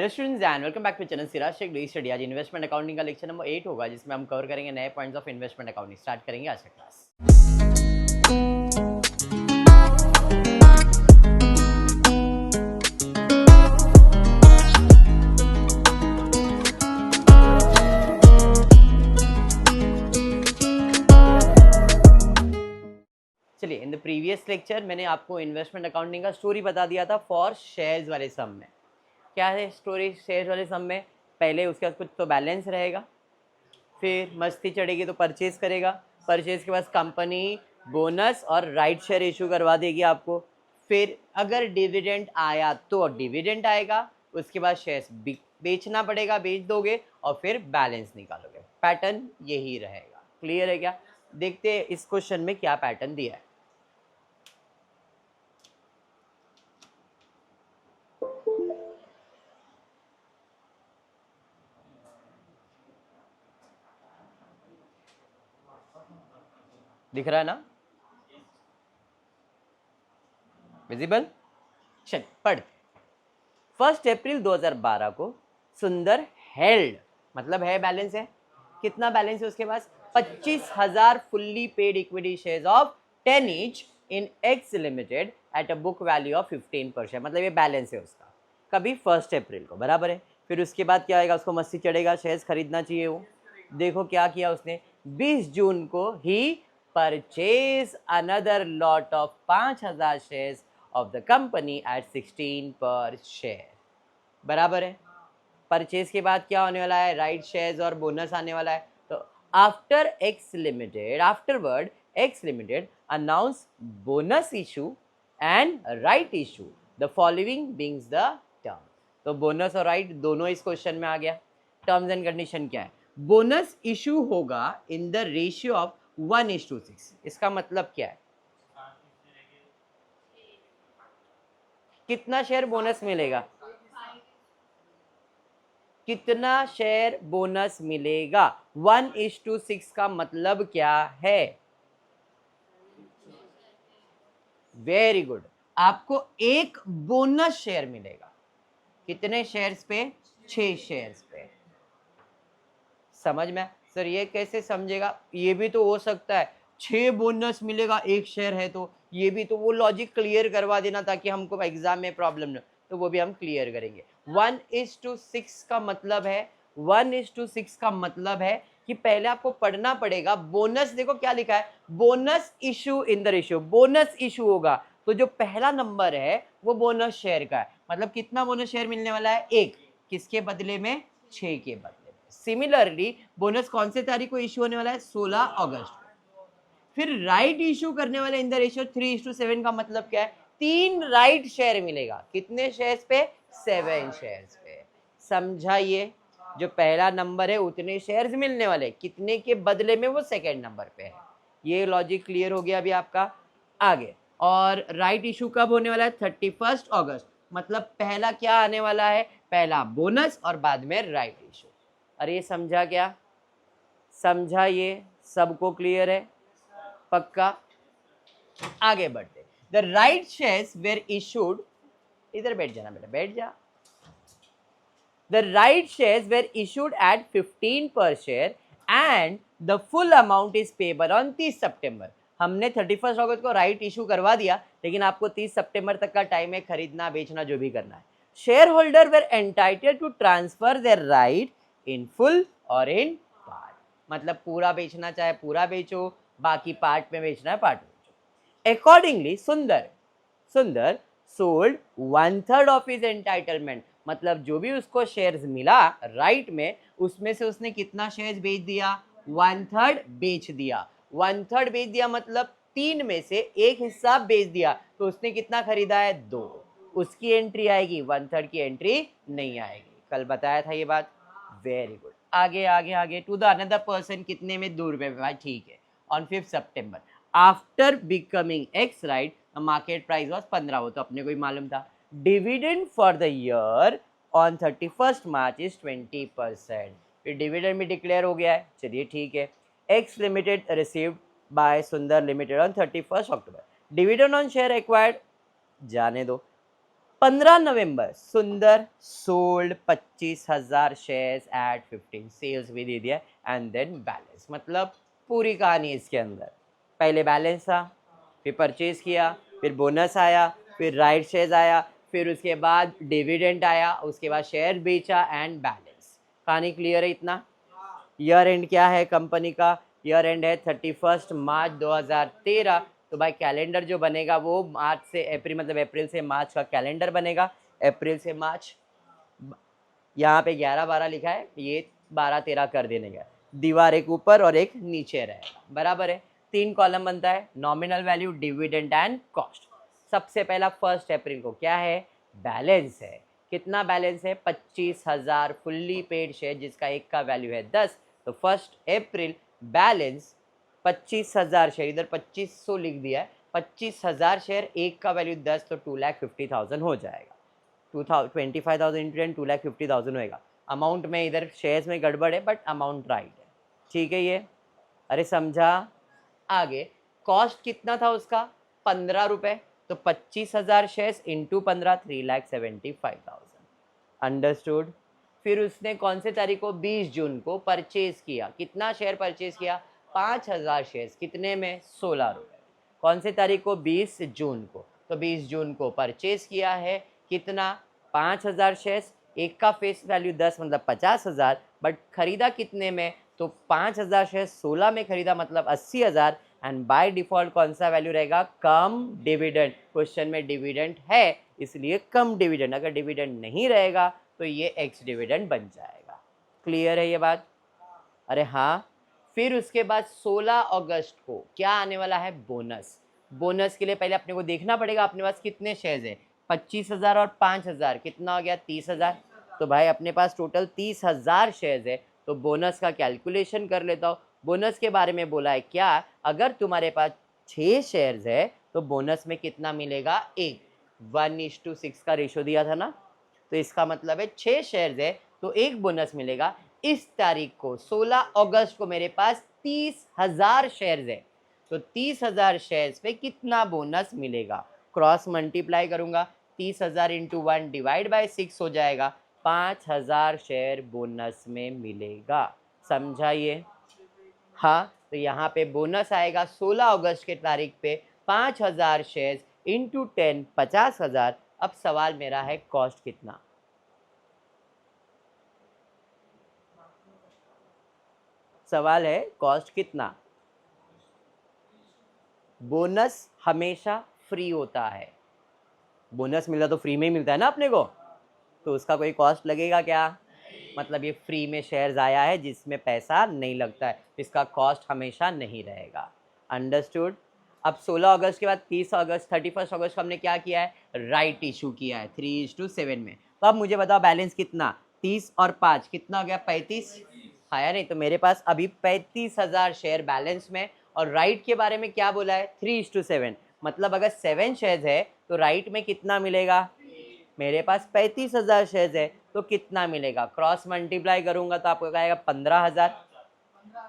Hello students and welcome back to channel Siraj Shaikh daily study. आज investment accounting का lecture number 8 होगा, जिसमें हम कवर करेंगे नए points of investment accounting. Start करेंगे आज का क्लास। चलिए, इन द प्रीवियस लेक्चर मैंने आपको इन्वेस्टमेंट अकाउंटिंग का स्टोरी बता दिया था फॉर शेयर्स वाले सम में। क्या है स्टोरी शेयर्स वाले सम में? पहले उसके बाद कुछ तो बैलेंस रहेगा, फिर मस्ती चढ़ेगी तो परचेज करेगा, परचेज के बाद कंपनी बोनस और राइट शेयर इशू करवा देगी आपको। फिर अगर डिविडेंड आया तो डिविडेंड आएगा, उसके बाद शेयर्स बेचना पड़ेगा, बेच दोगे और फिर बैलेंस निकालोगे। पैटर्न यही रहेगा। क्लियर है क्या? देखते हैं इस क्वेश्चन में क्या पैटर्न दिया है। दिख रहा है ना? विजिबल? चल पढ़। 1 अप्रैल 2012 को सुंदर हेल्ड, मतलब है बैलेंस है। कितना बैलेंस है उसके पास? 25,000 fully paid equity shares of 10 each in x limited at a book value of 15%। मतलब ये बैलेंस है उसका, कभी 1 अप्रैल को, बराबर है। फिर उसके बाद क्या आएगा? उसको मस्ती चढ़ेगा, शेयर्स खरीदना चाहिए वो। देखो क्या किया उसने, 20 जून को ही purchase another lot of 5,000 shares of the company at 16 per share. बराबर है। परचेज के बाद क्या होने वाला है? राइट शेयर्स और बोनस आने वाला है। तो afterward x limited announce bonus issue and right issue, the following being the term. तो बोनस और राइट दोनों इस क्वेश्चन में आ गया। टर्म्स एंड कंडीशन क्या है? बोनस इशू होगा इन द रेशियो ऑफ 1:6। इसका मतलब क्या है? कितना शेयर बोनस मिलेगा? कितना शेयर बोनस मिलेगा? 1:6 का मतलब क्या है? वेरी गुड, आपको एक बोनस शेयर मिलेगा। कितने शेयर्स पे? 6 शेयर्स पे। समझ में? सर ये कैसे समझेगा? ये भी तो हो सकता है 6 बोनस मिलेगा, एक शेयर है तो ये भी तो। वो लॉजिक क्लियर करवा देना ताकि हमको एग्जाम में प्रॉब्लम न, तो वो भी हम क्लियर करेंगे। 1:6 का मतलब है, 1:6 का मतलब है कि पहले आपको पढ़ना पड़ेगा बोनस। देखो क्या लिखा है, bonus issue in the ratio. Bonus issue होगा तो जो पहला नंबर है वो बोनस शेयर का है। मतलब कितना बोनस शेयर मिलने वाला है? एक। किसके बदले में? 6 के बदले। सिमिलरली बोनस कौन से तारीख को इशू होने वाला है? 16 अगस्त। फिर राइट इशू करने वाले इन द रेशियो 3:7 का मतलब क्या है? 3 राइट शेयर मिलेगा। कितने शेयर्स पे? 7 शेयर्स पे। समझाइए, जो पहला नंबर है उतने शेयर्स मिलने वाले, कितने के बदले में? वो सेकेंड नंबर पे है। ये लॉजिक क्लियर हो गया अभी आपका। आगे, और राइट इशू कब होने वाला है? 31 अगस्त। मतलब पहला क्या आने वाला है? पहला बोनस और बाद में राइट इशू। अरे ये समझा क्या? समझा? ये सबको क्लियर है? पक्का? आगे बढ़ते। The right shares were issued, इधर बैठ जाना बेटा, बैठ जा। The right shares were issued at 15 per share and the full amount is payable on 30 सितंबर। हमने 31 अगस्त को राइट इशू करवा दिया, लेकिन आपको 30 सितंबर तक का टाइम है खरीदना बेचना जो भी करना है। Share holder were entitled to transfer their right in full और इन पार्ट। मतलब पूरा बेचना चाहे पूरा बेचो, बाकी पार्ट में बेचना है पार्ट बेचो। अकॉर्डिंगली सुंदर सोल्ड 1/3 ऑफ हिज एंटाइटलमेंट। मतलब जो भी उसको शेयर्स मिला राइट में, उसमें से उसने कितना शेयर्स बेच दिया? 1/3 बेच दिया। 1/3 बेच दिया मतलब 3 में से एक हिस्सा बेच दिया, तो उसने कितना खरीदा है? 2। उसकी एंट्री आएगी, 1/3 की एंट्री नहीं आएगी। कल बताया था ये बात। Very good. आगे आगे आगे। टू द अनदर पर्सन, कितने में? 2 रुपए में। भाई ठीक है। On 5 September after becoming x right, market price was 15। वो तो अपने को ही मालूम था। Dividend for the year on 31 March is 20%। फिर डिविडेंड भी डिक्लेयर हो गया है। चलिए ठीक है। X limited received by Sundar limited on 31 October. Dividend on share acquired, जाने दो। 15 नवंबर सुंदर सोल्ड 25,000 शेयर्स एट 15 सेल्स भी दे दिया एंड देन बैलेंस, मतलब पूरी कहानी इसके अंदर। पहले बैलेंस था, फिर परचेज किया, फिर बोनस आया, फिर राइट शेयर्स आया, फिर उसके बाद डिविडेंड आया, उसके बाद शेयर बेचा एंड बैलेंस। कहानी क्लियर है इतना? ईयर एंड क्या है कंपनी का? ईयर एंड है 31 मार्च 2013। तो भाई कैलेंडर जो बनेगा वो मार्च से अप्रैल, मतलब अप्रैल से मार्च का कैलेंडर बनेगा। अप्रैल से मार्च, यहाँ पे 11-12 लिखा है, ये 12-13 कर देने का। दीवार एक ऊपर और एक नीचे रहेगा, बराबर है। 3 कॉलम बनता है, nominal value, dividend and cost. सबसे पहला 1 अप्रैल को क्या है? बैलेंस है। कितना बैलेंस है? 25,000 फुल्ली पेड शेयर जिसका एक का वैल्यू है 10। तो 1 अप्रैल बैलेंस 25,000 शेयर, इधर 2500 लिख दिया है, 25,000 शेयर, एक का वैल्यू 10, तो 2,50,000 हो जाएगा। 25,000 इंटू 10, 2,50,000 होएगा। अमाउंट में इधर शेयर्स में गड़बड़ है बट अमाउंट राइट है, ठीक है ये? अरे समझा? आगे कॉस्ट कितना था उसका? 15 रुपये, तो 25,000 शेयर्स इंटू 15, 3,75,000। अंडरस्टूड? फिर उसने कौन से तारीख को? 20 जून को परचेज किया। कितना शेयर परचेज किया? 5,000 शेयर्स। कितने में? 16 रुपये। कौन से तारीख को? 20 जून को। तो 20 जून को परचेज किया है, कितना? 5,000 शेयर्स। एक का फेस वैल्यू 10 मतलब 50,000, बट खरीदा कितने में? तो 5,000 शेयर 16 में खरीदा, मतलब 80,000। एंड बाय डिफॉल्ट कौन सा वैल्यू रहेगा? कम डिविडेंड। क्वेश्चन में डिविडेंड है इसलिए कम डिविडेंड, अगर डिविडेंड नहीं रहेगा तो ये एक्स डिविडेंड बन जाएगा। क्लियर है ये बात? अरे हाँ। फिर उसके बाद 16 अगस्त को क्या आने वाला है? बोनस। बोनस के लिए पहले अपने को देखना पड़ेगा अपने पास कितने शेयर्स है। 25,000 और 5,000 कितना हो गया? 30,000। तो भाई अपने पास टोटल 30,000 शेयर्स है, तो बोनस का कैलकुलेशन कर लेता हूँ। बोनस के बारे में बोला है क्या? अगर तुम्हारे पास 6 शेयर्स है तो बोनस में कितना मिलेगा? 1। 1:6 का रेशो दिया था ना, तो इसका मतलब है 6 शेयर्स है तो 1 बोनस मिलेगा। इस तारीख को 16 अगस्त को मेरे पास 30,000 शेयर्स है, तो 30,000 शेयर्स पे कितना बोनस मिलेगा? क्रॉस मल्टीप्लाई करूंगा, 30,000 इंटू 1 डिवाइड बाई 6 हो जाएगा। 5,000 शेयर बोनस में मिलेगा। समझा ये? हाँ, तो यहाँ पे बोनस आएगा 16 अगस्त के तारीख पे 5,000 शेयर्स इंटू 10, 50,000। अब सवाल मेरा है कॉस्ट कितना? सवाल है कॉस्ट कितना? बोनस हमेशा फ्री होता है, बोनस मिला तो फ्री में ही मिलता है ना अपने को, तो उसका कोई कॉस्ट लगेगा क्या? मतलब ये फ्री में शेयर्स आया है जिसमें पैसा नहीं लगता है, इसका कॉस्ट हमेशा नहीं रहेगा। अंडरस्टूड? अब 16 अगस्त के बाद 30 अगस्त, 31 अगस्त को हमने क्या किया है? राइट इशू किया है 3:7 में। तो अब मुझे बताओ बैलेंस कितना? 30 और 5 कितना हो गया? 35। हाँ या नहीं? तो मेरे पास अभी 35,000 शेयर बैलेंस में, और राइट के बारे में क्या बोला है? 3:7। मतलब अगर 7 शेयर्स है तो राइट में कितना मिलेगा? मेरे पास 35,000 शेयर्स है तो कितना मिलेगा? क्रॉस मल्टीप्लाई करूंगा तो आपको कहेगा 15,000।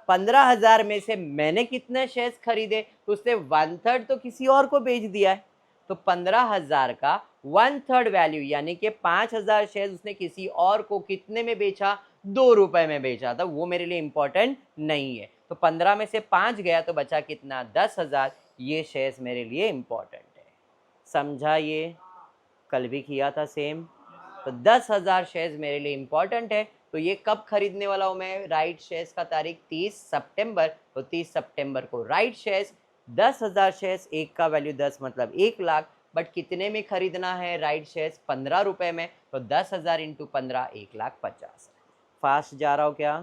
15,000 में से मैंने कितने शेयर्स खरीदे? तो उसने 1/3 तो किसी और को बेच दिया है, तो 15,000 का 1/3 वैल्यू यानी कि 5,000 शेयर्स उसने किसी और को कितने में बेचा? 2 रुपए में बेचा था। वो मेरे लिए इंपॉर्टेंट नहीं है, तो 15 में से 5 गया तो बचा कितना? 10,000। ये शेयर्स मेरे लिए इंपॉर्टेंट है। समझा ये? कल भी किया था सेम। तो 10,000 शेयर्स मेरे लिए इंपॉर्टेंट है, तो ये कब खरीदने वाला हूँ मैं? राइट शेयर्स का तारीख 30 सितंबर, तो 30 सितंबर को राइट शेयर्स 10,000 शेयर्स, एक का वैल्यू 10 मतलब 1,00,000, बट कितने में खरीदना है राइट शेयर्स? 15 रुपए में, तो 10,000 इंटू 15, 1,50,000। फास्ट जा रहा हो क्या?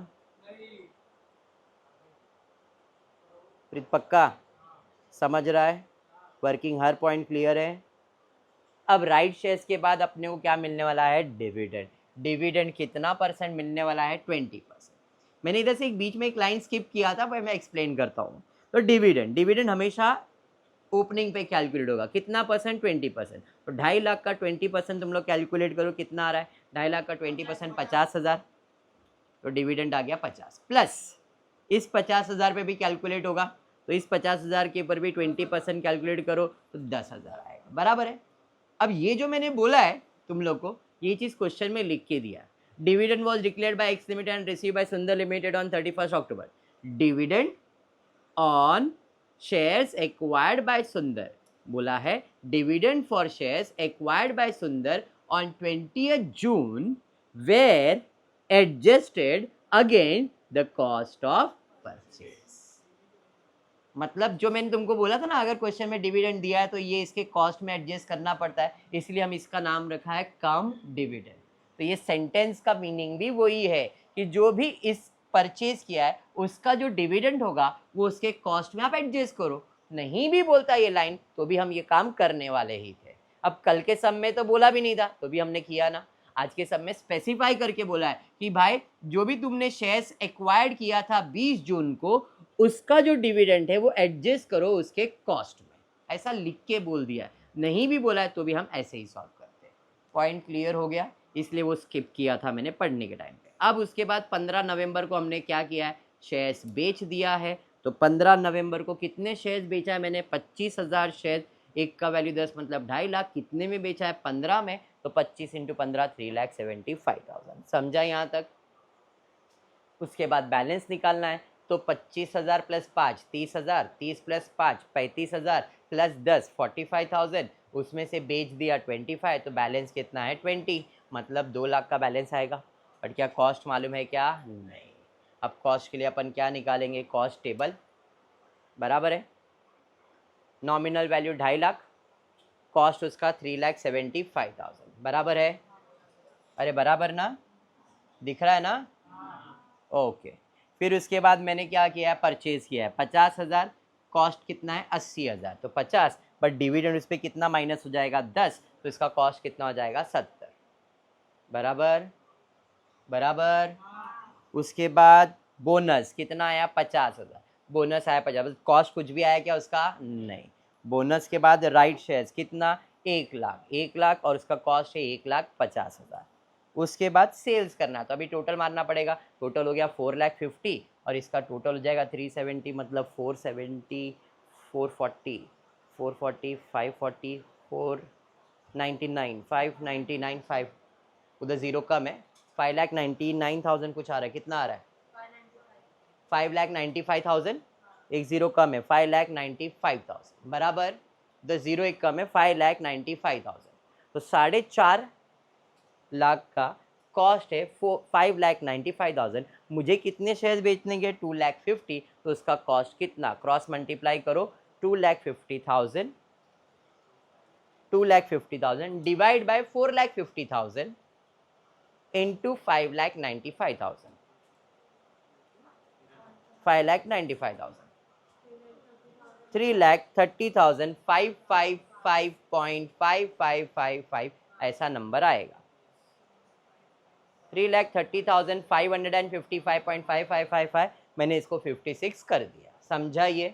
प्रीत पक्का समझ रहा है? वर्किंग हर पॉइंट क्लियर है? अब राइट शेयर्स के बाद अपने को क्या मिलने वाला है? डिविडेंड। डिविडेंड कितना परसेंट मिलने वाला है? 20%। मैंने इधर से एक बीच में एक लाइन स्किप किया था, पर मैं एक्सप्लेन करता हूँ। तो डिविडेंड, डिविडेंड हमेशा ओपनिंग पे कैलकुलेट होगा। कितना परसेंट? 20%। तो 2.5 लाख का 20% तुम लोग कैलकुलेट करो कितना आ रहा है? 2.5 लाख का 20% 50,000, तो डिविडेंड आ गया 50, प्लस इस 50,000 पे भी कैलकुलेट होगा, तो इस 50,000 के ऊपर भी 20% कैलकुलेट करो तो 10,000 आएगा, बराबर है। अब ये जो मैंने बोला है तुम लोग को, ये चीज क्वेश्चन में लिख के दिया। Dividend was declared by X limited and receive by Sundar limited on 31 October. Dividend on shares acquired by Sundar, बोला है dividend for shares acquired by Sundar on 20th June were adjusted again the cost of purchase. मतलब जो मैंने तुमको बोला था ना, अगर क्वेश्चन में डिविडेंड दिया है तो ये इसके कॉस्ट में एडजस्ट करना पड़ता है, इसलिए हम इसका नाम रखा है कम डिविडेंड। तो ये सेंटेंस का मीनिंग भी वही है कि जो भी इस परचेज किया है उसका जो डिविडेंड होगा वो उसके कॉस्ट में आप एडजस्ट करो। नहीं भी बोलता ये लाइन तो भी हम ये काम करने वाले ही थे। अब कल के सब में तो बोला भी नहीं था तो भी हमने किया ना, आज के सब में स्पेसिफाई करके बोला है कि भाई जो भी तुमने शेयर्स एक्वायर्ड किया था 20 जून को, उसका जो डिविडेंड है वो एडजस्ट करो उसके कॉस्ट में, ऐसा लिख के बोल दिया है। नहीं भी बोला है तो भी हम ऐसे ही सॉल्व करते हैं। पॉइंट क्लियर हो गया, इसलिए वो स्किप किया था मैंने पढ़ने के टाइम पे। अब उसके बाद 15 नवंबर को हमने क्या किया है, शेयर्स बेच दिया है। तो 15 नवंबर को कितने शेयर्स बेचा है मैंने, 25,000 शेयर। एक का वैल्यू 10 मतलब 2.5 लाख। कितने में बेचा है, 15 में। तो 25 × 15 3,75,000। समझा यहाँ तक। उसके बाद बैलेंस निकालना है तो 25,000 प्लस 5 30,000, 30 प्लस 5 35,000 प्लस 10 45,000, उसमें से बेच दिया 25, तो बैलेंस कितना है 20, मतलब 2 लाख का बैलेंस आएगा। और क्या कॉस्ट मालूम है क्या, नहीं। अब कॉस्ट के लिए अपन क्या निकालेंगे, कॉस्ट टेबल बराबर है नॉमिनल वैल्यू 2.5 लाख, कॉस्ट उसका 3,75,000 बराबर है। अरे बराबर ना, दिख रहा है ना, ओके। फिर उसके बाद मैंने क्या किया है, परचेज किया है 50,000, कॉस्ट कितना है 80,000, तो 50, बट डिविडेंड उस पर कितना माइनस हो जाएगा 10, तो इसका कॉस्ट कितना हो जाएगा 70 बराबर बराबर। उसके बाद बोनस कितना आया 50,000, बोनस आया 50, कॉस्ट कुछ भी आया क्या उसका, नहीं। बोनस के बाद राइट शेयर्स कितना 1 लाख, 1 लाख और उसका कॉस्ट है 1,50,000। उसके बाद सेल्स करना है तो अभी टोटल मारना पड़ेगा, टोटल हो गया 4,50,000 और इसका टोटल हो जाएगा 370, मतलब 470 440 440 540 499 599 5, उधर जीरो कम है, 5,99,000 कुछ आ रहा है, कितना आ रहा है 5,95,000, एक जीरो कम है 5,95,000 बराबर, द जीरो एक कम है 5,95,000, तो 4.5 लाख का कॉस्ट है 5,95,000। मुझे कितने शेयर्स बेचने के 2,50,000, तो उसका कॉस्ट कितना, क्रॉस मल्टीप्लाई करो 2,50,000 डिवाइड बाय 4,50,000 इंटू 5,95,000 3,30,000 555.5555 ऐसा नंबर आएगा। 3,30,555.5555 मैंने इसको 56 कर दिया, समझा ये।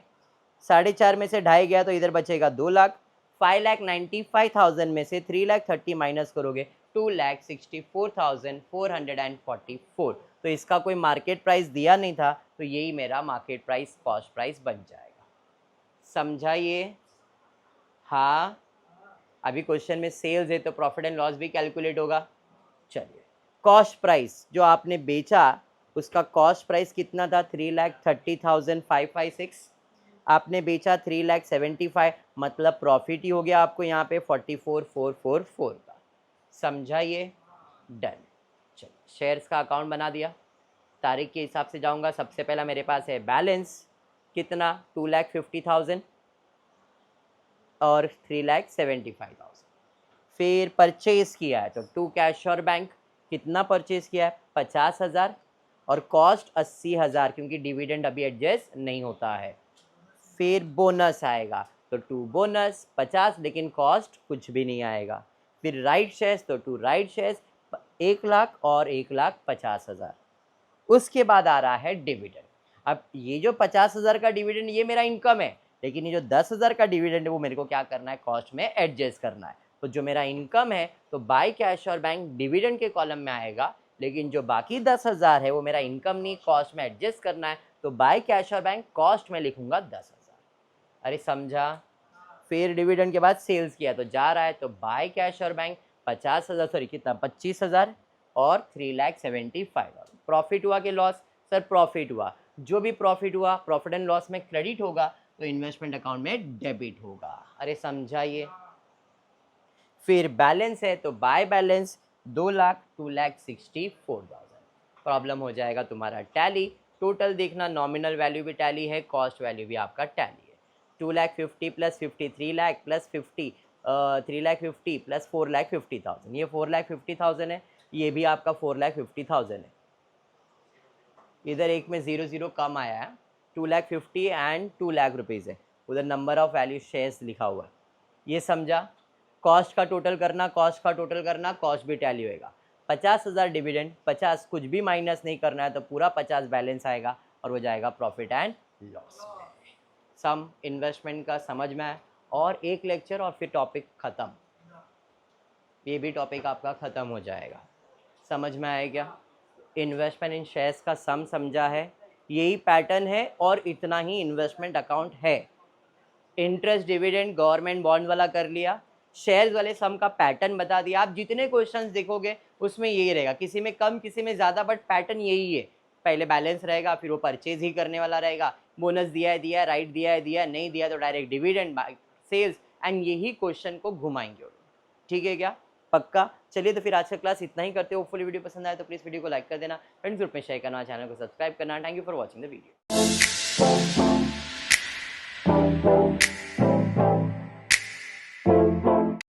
4.5 में से 2.5 गया तो इधर बचेगा 2 लाख। 5,95,000 में से 3,30,000 माइनस करोगे 2,64,444, तो इसका कोई मार्केट प्राइस दिया नहीं था, तो यही मेरा मार्केट प्राइस कॉस्ट प्राइस बन जाएगा। समझा ये, हाँ। अभी क्वेश्चन में सेल्स है तो प्रॉफिट एंड लॉस भी कैलकुलेट होगा। चलिए, कॉस्ट प्राइस जो आपने बेचा उसका कॉस्ट प्राइस कितना था 3,30,556, आपने बेचा 3,75,000, मतलब प्रॉफिट ही हो गया आपको यहाँ पे 44,444 का। समझा ये, डन। चलो शेयर्स का अकाउंट बना दिया, तारीख के हिसाब से जाऊंगा। सबसे पहला मेरे पास है बैलेंस कितना 2,50,000 और 3,75,000। फिर परचेज किया है तो 2 कैश और बैंक, कितना परचेज किया है 50,000 और कॉस्ट 80,000, क्योंकि डिविडेंड अभी एडजस्ट नहीं होता है। फिर बोनस आएगा तो 2 बोनस 50, लेकिन कॉस्ट कुछ भी नहीं आएगा। फिर राइट शेयर्स तो 2 राइट शेयर्स 1 लाख और 1,50,000। उसके बाद आ रहा है डिविडेंड। अब ये जो 50,000 का डिविडेंड ये मेरा इनकम है, लेकिन ये जो 10,000 का डिविडेंड है वो मेरे को क्या करना है, कॉस्ट में एडजस्ट करना है। तो जो मेरा इनकम है तो बाय कैश और बैंक डिविडेंड के कॉलम में आएगा, लेकिन जो बाकी 10,000 है वो मेरा इनकम नहीं, कॉस्ट में एडजस्ट करना है, तो बाय कैश और बैंक कॉस्ट में लिखूंगा 10,000। अरे समझा। फिर डिविडेंड के बाद सेल्स किया तो जा रहा है, तो बाय कैश और बैंक 50,000, सॉरी कितना 25,000 और 3,75,000। प्रॉफिट हुआ कि लॉस? सर प्रॉफिट हुआ। जो भी प्रॉफिट हुआ प्रॉफिट एंड लॉस में क्रेडिट होगा तो इन्वेस्टमेंट अकाउंट में डेबिट होगा। अरे समझाइए। फिर बैलेंस है तो बाय बैलेंस 2,64,000। प्रॉब्लम हो जाएगा तुम्हारा टैली। टोटल देखना, नॉमिनल वैल्यू भी टैली है, कॉस्ट वैल्यू भी आपका टैली है। 2,50,000 प्लस 50 3,00,000 प्लस 50 3,50,000 प्लस 4,50,000। ये 4,50,000 है, ये भी आपका 4,50,000 है। इधर एक में 0 कम आया है, 2,50,000 एंड 2,00,000 रुपीज़ है, उधर नंबर ऑफ वैल्यू शेयर्स लिखा हुआ है। ये समझा? कॉस्ट का टोटल करना, कॉस्ट का टोटल करना, कॉस्ट भी टैली होएगा। 50,000 डिविडेंड, 50 कुछ भी माइनस नहीं करना है तो पूरा 50 बैलेंस आएगा और वो जाएगा प्रॉफिट एंड लॉस में। सम इन्वेस्टमेंट का समझ में आए, और एक लेक्चर और फिर टॉपिक ख़त्म। ये भी टॉपिक आपका ख़त्म हो जाएगा। समझ में आए क्या? इन्वेस्टमेंट इन शेयर्स का सम समझा है, यही पैटर्न है और इतना ही इन्वेस्टमेंट अकाउंट है। इंटरेस्ट डिविडेंड गवर्नमेंट बॉन्ड वाला कर लिया, शेयर्स वाले सम का पैटर्न बता दिया। आप जितने क्वेश्चंस देखोगे उसमें यही रहेगा, किसी में कम किसी में ज़्यादा, बट पैटर्न यही है। पहले बैलेंस रहेगा, फिर वो परचेज ही करने वाला रहेगा, बोनस दिया है राइट दिया है नहीं दिया तो डायरेक्ट डिविडेंड सेल्स, एंड यही क्वेश्चन को घुमाएंगे। ठीक है क्या? पक्का? चलिए तो फिर आज का क्लास इतना ही करते हो। होपफुली वीडियो पसंद आए तो प्लीज़ वीडियो को लाइक कर देना, फ्रेंड्स ग्रुप में शेयर करना, चैनल को सब्सक्राइब करना। Thank you for watching the video.